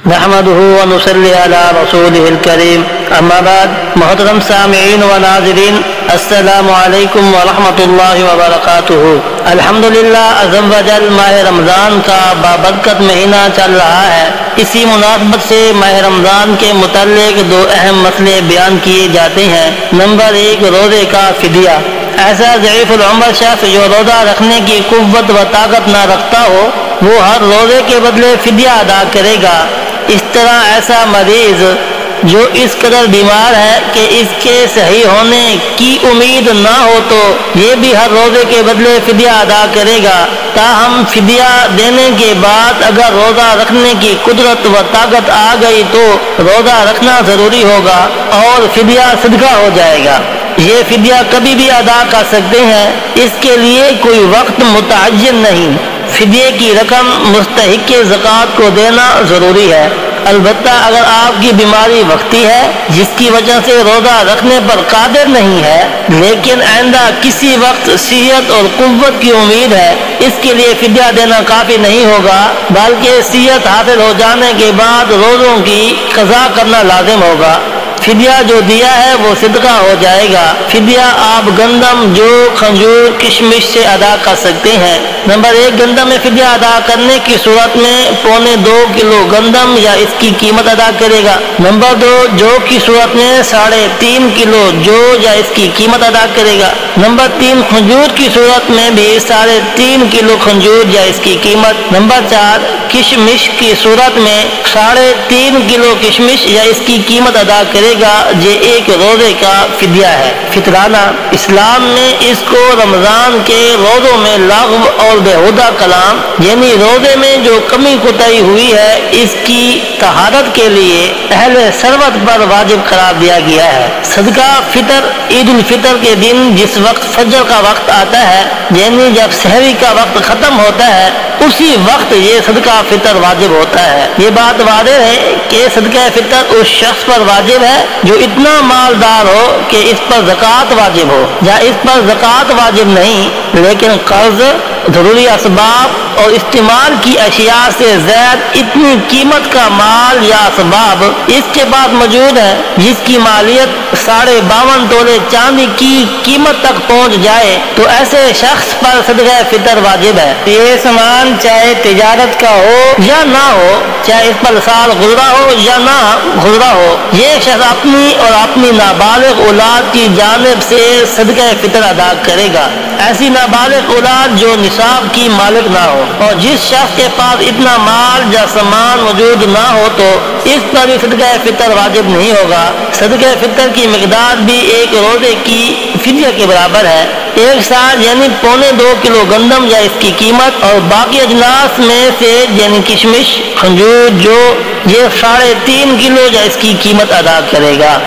نحمده ونصلي على رسوله الكريم اما بعد محترم سامعین و ناظرین السلام علیکم ورحمۃ اللہ وبرکاتہ۔ الحمدللہ عز و جل ماہ رمضان کا بابرکت مہینہ چل رہا ہے۔ اسی مناسبت سے ماہ رمضان کے متعلق دو اہم مسئلے بیان کیے جاتے ہیں۔ نمبر 1، روزے کا فدیہ۔ ایسا ضعیف العمر شخص جو روزہ رکھنے کی قوت و طاقت نہ رکھتا ہو وہ ہر روزے کے بدلے فدیہ ادا کرے گا۔ اس طرح ایسا مریض جو اس قدر بیمار ہے کہ اس کے صحیح ہونے کی امید نہ ہو تو یہ بھی ہر روزے کے بدلے فدیہ ادا کرے گا۔ تاہم فدیہ دینے کے بعد اگر روزہ رکھنے کی قدرت و طاقت آ گئی تو روزہ رکھنا ضروری ہوگا اور فدیہ صدقہ ہو جائے گا۔ یہ فدیہ کبھی بھی ادا کر سکتے ہیں، اس کے لیے کوئی وقت متعین نہیں۔ فدیے کی رقم مستحق زکوٰۃ کو دینا ضروری ہے۔ البتہ اگر آپ کی بیماری وقتی ہے جس کی وجہ سے روزہ رکھنے پر قادر نہیں ہے لیکن آئندہ کسی وقت صحت اور قوت کی امید ہے، اس کے لیے فدیہ دینا کافی نہیں ہوگا بلکہ صحت حاصل ہو جانے کے بعد روزوں کی قضا کرنا لازم ہوگا۔ فدیہ جو دیا ہے وہ صدقہ ہو جائے گا۔ فدیہ آپ گندم، جو، کھجور، کشمش سے ادا کر سکتے ہیں۔ نمبر 1، گندم میں فدیہ ادا کرنے کی صورت میں 2.25 کلو گندم یا اس کی قیمت ادا کرے گا۔ نمبر 2، جو کی صورت میں 3.5 کلو جو یا اس کی قیمت ادا کرے گا۔ نمبر 3، کھجور کی صورت میں بھی 3.5 کلو کھجور یا اس کی قیمت۔ نمبر 4، کشمش کی صورت میں 3.5 کلو کشمش یا اس کی قیمت ادا کرے گا۔ یہ ایک روزے کا فدیہ ہے۔ فطرانہ اسلام میں اس کو رمضان کے روزوں میں لغو اور بیہودہ کلام یعنی روزے میں جو کمی کوتاہی ہوئی ہے اس کی طہارت کے لیے اہل ثروت پر واجب قرار دیا گیا ہے۔ صدقہ فطر عید الفطر کے دن جس وقت فجر کا وقت آتا ہے یعنی جب سحری کا وقت ختم ہوتا ہے اسی وقت یہ صدقہ فطر واجب ہوتا ہے۔ یہ بات واضح ہے کہ صدقہ فطر اس شخص پر واجب ہے جو اتنا مالدار ہو کہ اس پر زکوٰۃ واجب ہو، یا اس پر زکوٰۃ واجب نہیں لیکن قرض، ضروری اسباب اور استعمال کی اشیاء سے زائد اتنی قیمت کا مال یا اسباب اس کے پاس موجود ہے جس کی مالیت 52.5 تولے چاندی کی قیمت تک پہنچ جائے تو ایسے شخص پر صدقہ فطر واجب ہے۔ یہ سامان چاہے تجارت کا ہو یا نہ ہو، چاہے اس پر سال گزرا ہو یا نہ گزرا ہو، یہ شخص اپنی اور اپنی نابالغ اولاد کی جانب سے صدقہ فطر ادا کرے گا۔ ایسی نابالغ اولاد جو نصاب کی مالک نہ ہو، اور جس شخص کے پاس اتنا مال یا سامان موجود نہ ہو تو اس پر بھی صدقہ فطر واجب نہیں ہوگا۔ صدقہ فطر کی مقدار بھی ایک روزے کی فدیہ کے برابر ہے۔ ایک سال یعنی 2.25 کلو گندم یا اس کی قیمت اور باقی اجناس میں سے یعنی کشمش، کھجور، جو، یہ 3.5 کلو یا اس کی قیمت ادا کرے گا۔